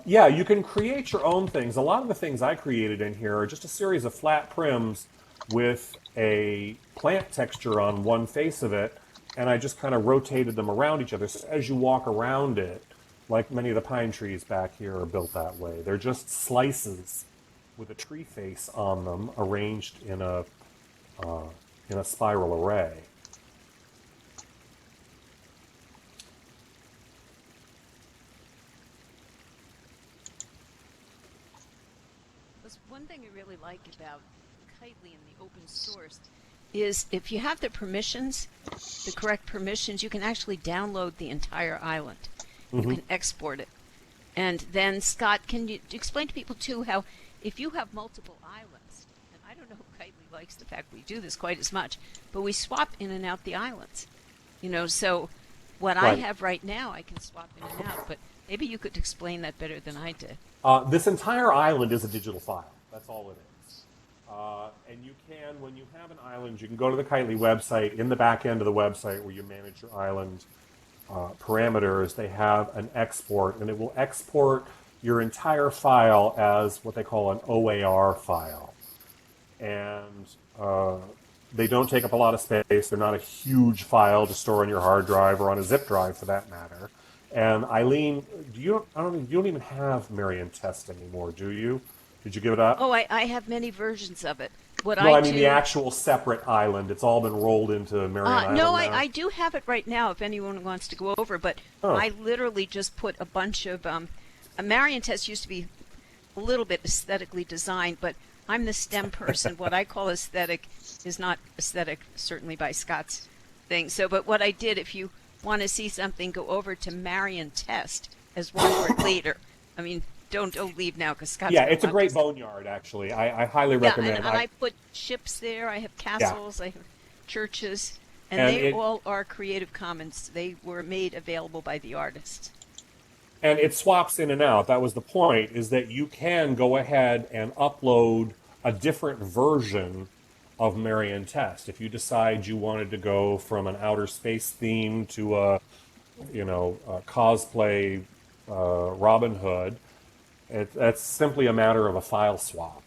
Yeah, you can create your own things. A lot of the things I created in here are just a series of flat prims with a plant texture on one face of it, and I just kind of rotated them around each other. So as you walk around it, like many of the pine trees back here are built that way. They're just slices with a tree face on them, arranged in a spiral array. One thing I really like about Kitely and the open source is if you have the permissions, the correct permissions, you can actually download the entire island. You can export it. And then, Scott, can you explain to people, too, how if you have multiple islands, and I don't know if Kitely likes the fact we do this quite as much, but we swap in and out the islands. So what I have right now, I can swap in and out, but maybe you could explain that better than I did. This entire island is a digital file. That's all it is. And you can, when you have an island, you can go to the Kitely website. In the back end of the website where you manage your island parameters, they have an export, and it will export your entire file as what they call an OAR file. And they don't take up a lot of space. They're not a huge file to store on your hard drive or on a zip drive for that matter. And Eileen, you don't even have Marion Test anymore, do you? Did you give it up? Oh, I have many versions of it. I mean the actual separate island. It's all been rolled into Marion Island no, now. I do have it right now if anyone wants to go over, but I literally just put a bunch of... Marion Test used to be a little bit aesthetically designed, but I'm the STEM person. What I call aesthetic is not aesthetic, certainly by Scott's thing. So, but what I did, if you want to see something, go over to Marion Test as one word later. I mean, don't leave now because Scott's... Yeah, it's a great boneyard, actually. I highly recommend it. And I put ships there. I have castles. I have churches. And they all are Creative Commons. They were made available by the artists. And it swaps in and out. That was the point, is that you can go ahead and upload a different version of Marion Test. If you decide you wanted to go from an outer space theme to a cosplay Robin Hood, that's simply a matter of a file swap.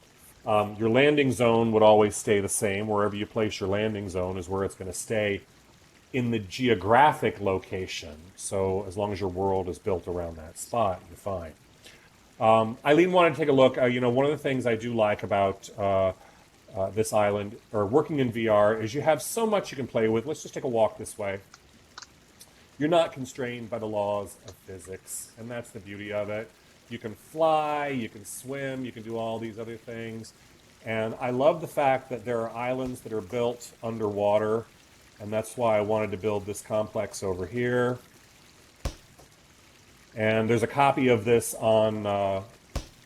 Your landing zone would always stay the same. Wherever you place your landing zone is where it's going to stay in the geographic location. So as long as your world is built around that spot, you're fine. Eileen wanted to take a look. One of the things I do like about this island, or working in VR, is you have so much you can play with. Let's just take a walk this way. You're not constrained by the laws of physics, and that's the beauty of it. You can fly, you can swim, you can do all these other things. And I love the fact that there are islands that are built underwater, and that's why I wanted to build this complex over here. And there's a copy of this on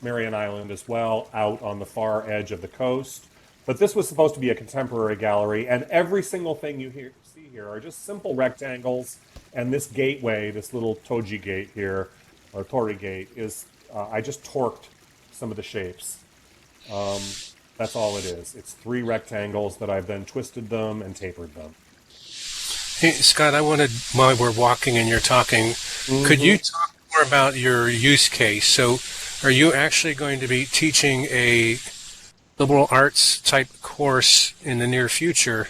Marion Island as well, out on the far edge of the coast. But this was supposed to be a contemporary gallery, and every single thing you see here are just simple rectangles. And this gateway, this little Toji gate here, or Tori gate, is I just torqued some of the shapes. That's all it is. It's 3 rectangles that I've then twisted them and tapered them. Hey, Scott, I wanted, while we're walking and you're talking, could you talk more about your use case? So are you actually going to be teaching a liberal arts type course in the near future?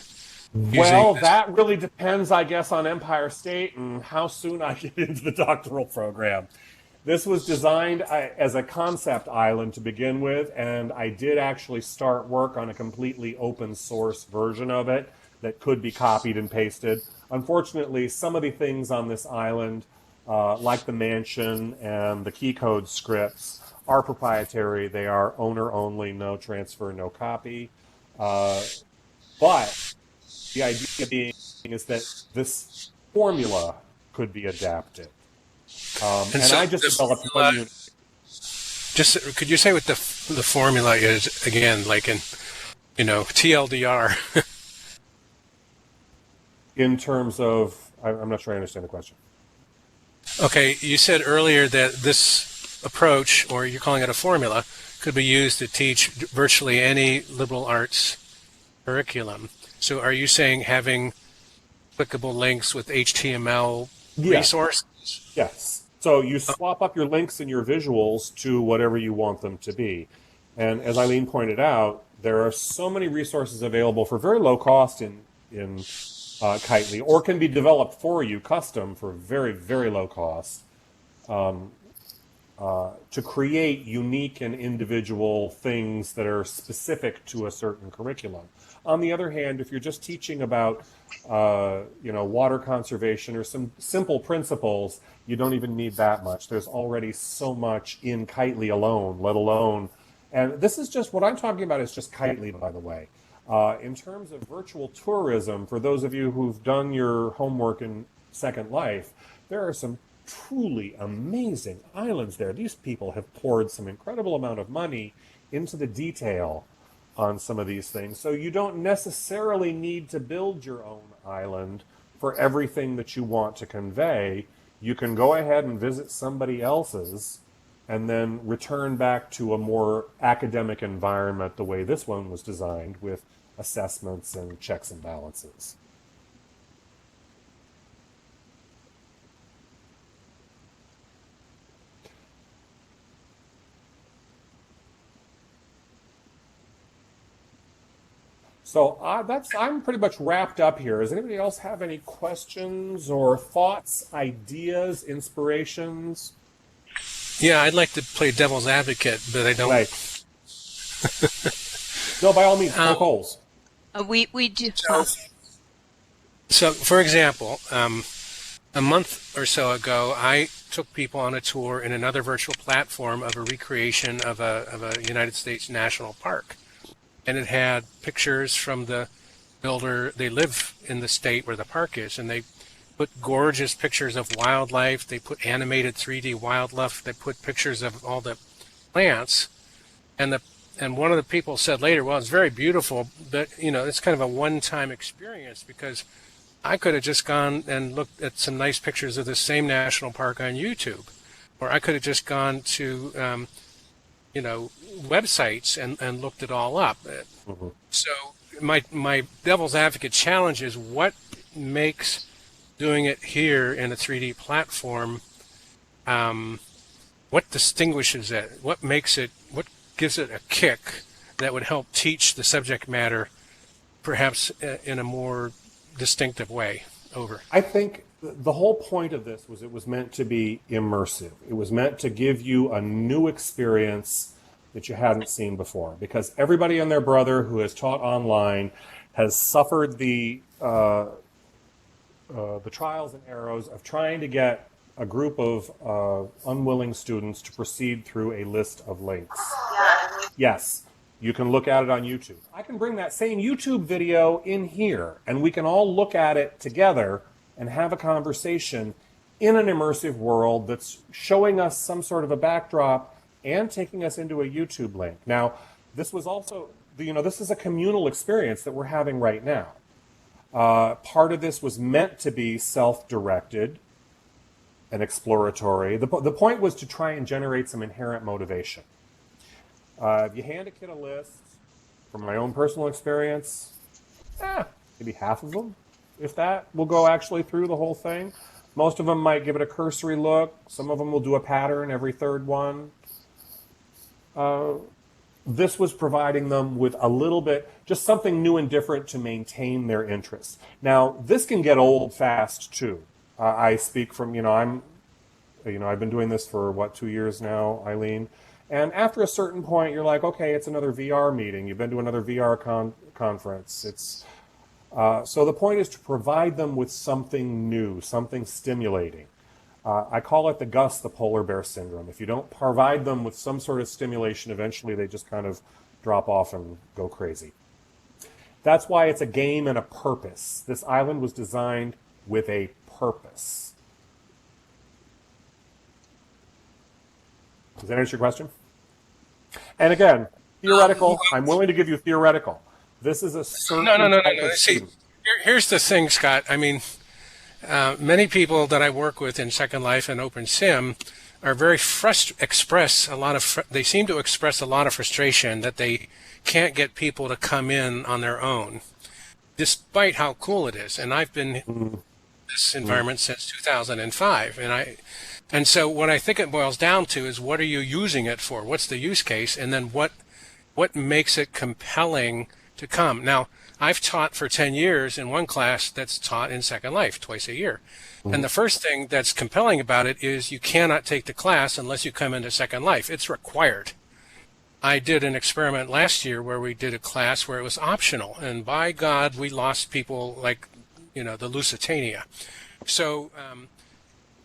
Well, that really depends, I guess, on Empire State and how soon I get into the doctoral program. This was designed as a concept island to begin with, and I did actually start work on a completely open source version of it that could be copied and pasted. Unfortunately, some of the things on this island, like the mansion and the key code scripts, are proprietary. They are owner only, no transfer, no copy. But the idea being is that this formula could be adapted. And so I just developed one unit. Just could you say what the formula is again, like in TLDR? In terms of, I'm not sure I understand the question. Okay, you said earlier that this approach, or you're calling it a formula, could be used to teach virtually any liberal arts curriculum. So are you saying having clickable links with HTML resources? Yes. So you swap up your links and your visuals to whatever you want them to be. And as Eileen pointed out, there are so many resources available for very low cost in Kitely, or can be developed for you custom for very, very low cost to create unique and individual things that are specific to a certain curriculum. On the other hand, if you're just teaching about water conservation or some simple principles, you don't even need that much. There's already so much in Kitely alone, let alone, and this is just, what I'm talking about is just Kitely, by the way. In terms of virtual tourism, for those of you who've done your homework in Second Life, there are some truly amazing islands there. These people have poured some incredible amount of money into the detail on some of these things. So you don't necessarily need to build your own island for everything that you want to convey. You can go ahead and visit somebody else's and then return back to a more academic environment the way this one was designed, with assessments and checks and balances. So I'm pretty much wrapped up here. Does anybody else have any questions or thoughts, ideas, inspirations? Yeah, I'd like to play devil's advocate, but I don't. Right. No, by all means, poke holes. We do. So, for example, a month or so ago, I took people on a tour in another virtual platform of a recreation of a United States national park. And it had pictures from the builder. They live in the state where the park is, and they put gorgeous pictures of wildlife. They put animated 3D wildlife. They put pictures of all the plants. And one of the people said later, well, it's very beautiful, but it's kind of a one-time experience, because I could have just gone and looked at some nice pictures of the same national park on YouTube, or I could have just gone to websites and looked it all up. Mm-hmm. So my devil's advocate challenge is, what makes doing it here in a 3D platform, what distinguishes it? What gives it a kick that would help teach the subject matter perhaps in a more distinctive way? Over. I think the whole point of this was it was meant to be immersive. It was meant to give you a new experience that you hadn't seen before, because everybody and their brother who has taught online has suffered the trials and errors of trying to get a group of unwilling students to proceed through a list of links. Yes, you can look at it on YouTube. I can bring that same YouTube video in here, and we can all look at it together and have a conversation in an immersive world that's showing us some sort of a backdrop and taking us into a YouTube link. Now, this was also, this is a communal experience that we're having right now. Part of this was meant to be self-directed and exploratory. The point was to try and generate some inherent motivation. If you hand a kid a list, from my own personal experience, maybe half of them, if that, will go actually through the whole thing. Most of them might give it a cursory look. Some of them will do a pattern every third one. This was providing them with a little bit, just something new and different to maintain their interest. Now, this can get old fast too. I speak from, I've been doing this for 2 years now, Eileen. And after a certain point, you're like, okay, it's another VR meeting. You've been to another VR conference. So the point is to provide them with something new, something stimulating. I call it the polar bear syndrome. If you don't provide them with some sort of stimulation, eventually they just kind of drop off and go crazy. That's why it's a game and a purpose. This island was designed with a purpose. Does that answer your question? And again, theoretical. I'm willing to give you theoretical. This is a certain type of See, student. here's the thing, Scott. I mean, many people that I work with in Second Life and OpenSim are very they seem to express a lot of frustration that they can't get people to come in on their own, despite how cool it is. And I've been in this environment since 2005, and so what I think it boils down to is, what are you using it for? What's the use case? And then what makes it compelling to come? Now, I've taught for 10 years in one class that's taught in Second Life twice a year. And the first thing that's compelling about it is you cannot take the class unless you come into Second Life. It's required. I did an experiment last year where we did a class where it was optional. And by God, we lost people like, the Lusitania. So,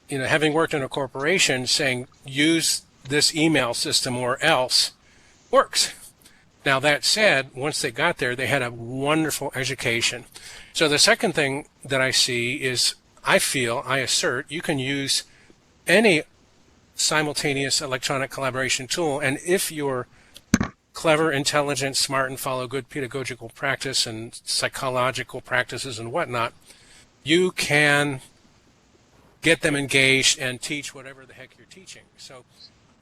having worked in a corporation, saying use this email system or else works. Now, that said, once they got there, they had a wonderful education. So the second thing that I see is, I assert, you can use any simultaneous electronic collaboration tool, and if you're clever, intelligent, smart, and follow good pedagogical practice and psychological practices and whatnot, you can get them engaged and teach whatever the heck you're teaching. So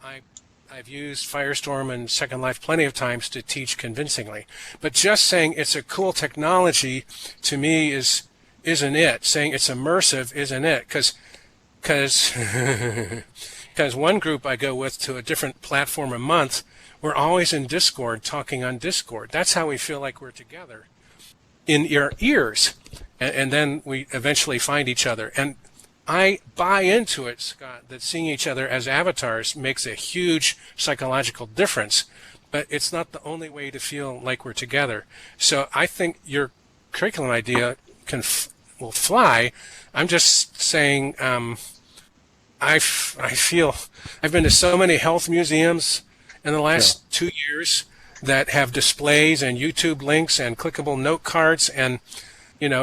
I've used Firestorm and Second Life plenty of times to teach convincingly. But just saying it's a cool technology, to me, isn't it. Saying it's immersive isn't it. Because one group I go with to a different platform a month, we're always in Discord, talking on Discord. That's how we feel like we're together in your ears. And then we eventually find each other. And I buy into it, Scott, that seeing each other as avatars makes a huge psychological difference, but it's not the only way to feel like we're together. So I think your curriculum idea will fly. I'm just saying, I feel I've been to so many health museums in the last 2 years that have displays and YouTube links and clickable note cards, and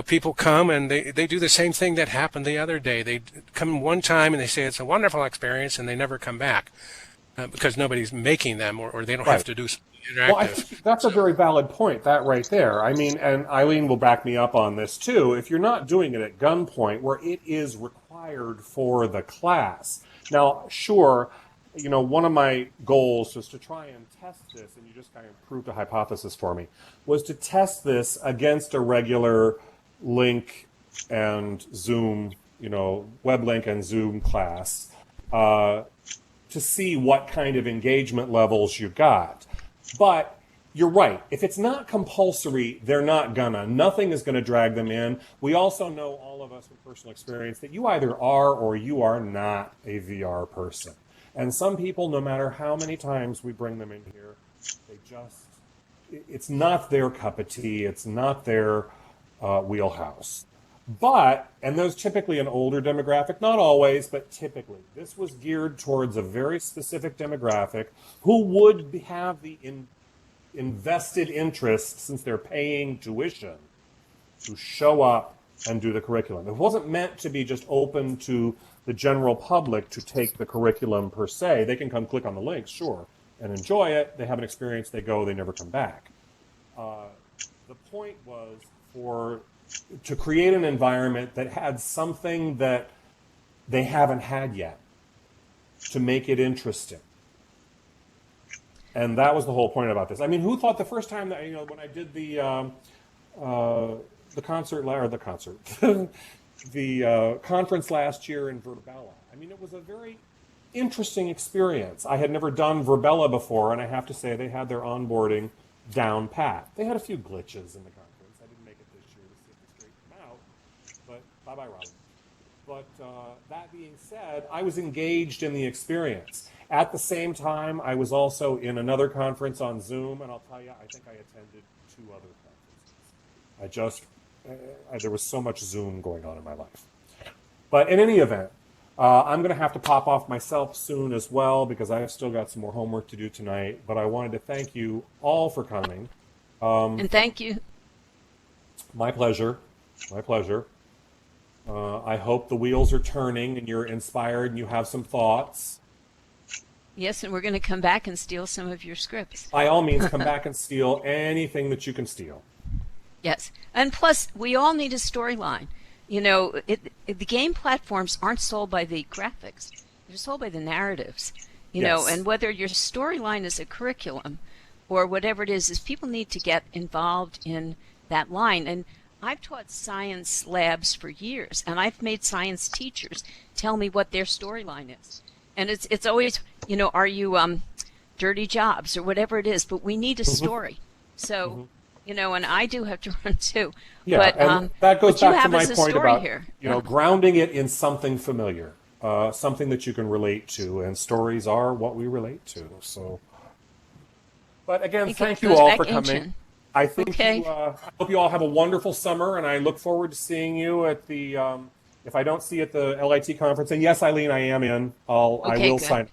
people come and they do the same thing that happened the other day. They come one time and they say it's a wonderful experience, and they never come back because nobody's making them, or they don't have to do something interactive. Well, I think that's a very valid point, that right there. I mean, and Eileen will back me up on this too. If you're not doing it at gunpoint where it is required for the class. Now, sure, one of my goals was to try and test this, and you just kind of proved a hypothesis for me, was to test this against a regular link and Zoom, web link and Zoom class, to see what kind of engagement levels you got. But you're right. If it's not compulsory, they're not gonna. Nothing is gonna drag them in. We also know, all of us from personal experience, that you either are or you are not a VR person. And some people, no matter how many times we bring them in here, it's not their cup of tea. It's not their wheelhouse. But, and there's typically an older demographic, not always, but typically, this was geared towards a very specific demographic who would have the invested interest, since they're paying tuition, to show up and do the curriculum. It wasn't meant to be just open to the general public to take the curriculum per se. They can come click on the links, sure, and enjoy it. They have an experience, they go, they never come back. The point was to create an environment that had something that they haven't had yet, to make it interesting. And that was the whole point about this. I mean, who thought the first time that, when I did the concert, the conference last year in Verbella, I mean, it was a very interesting experience. I had never done Verbella before, and I have to say they had their onboarding down pat. They had a few glitches in the conference. I didn't make it this year to see if they straighten them out, but bye-bye, Robin. But that being said, I was engaged in the experience. At the same time, I was also in another conference on Zoom, and I'll tell you, I think I attended 2 other conferences. There was so much Zoom going on in my life. But in any event, I'm going to have to pop off myself soon as well, because I've still got some more homework to do tonight. But I wanted to thank you all for coming. And thank you. My pleasure. My pleasure. I hope the wheels are turning and you're inspired and you have some thoughts. Yes, and we're going to come back and steal some of your scripts. By all means, come back and steal anything that you can steal. Yes, and plus, we all need a storyline. The game platforms aren't sold by the graphics; they're sold by the narratives. And whether your storyline is a curriculum or whatever it is people need to get involved in that line. And I've taught science labs for years, and I've made science teachers tell me what their storyline is. And it's always, are you dirty jobs or whatever it is, but we need a story. So, and I do have to run too. Yeah, but, and that goes back to my point about, here. Grounding it in something familiar, something that you can relate to, and stories are what we relate to. So, but again, thank you all for coming. I think I hope you all have a wonderful summer, and I look forward to seeing you at the, if I don't see you at the LIT conference, and yes, Eileen, I am in. I will sign.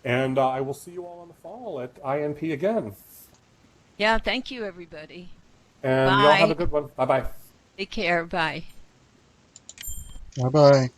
And I will see you all in the fall at INP again. Yeah, thank you, everybody. And y'all have a good one. Bye-bye. Take care. Bye. Bye-bye.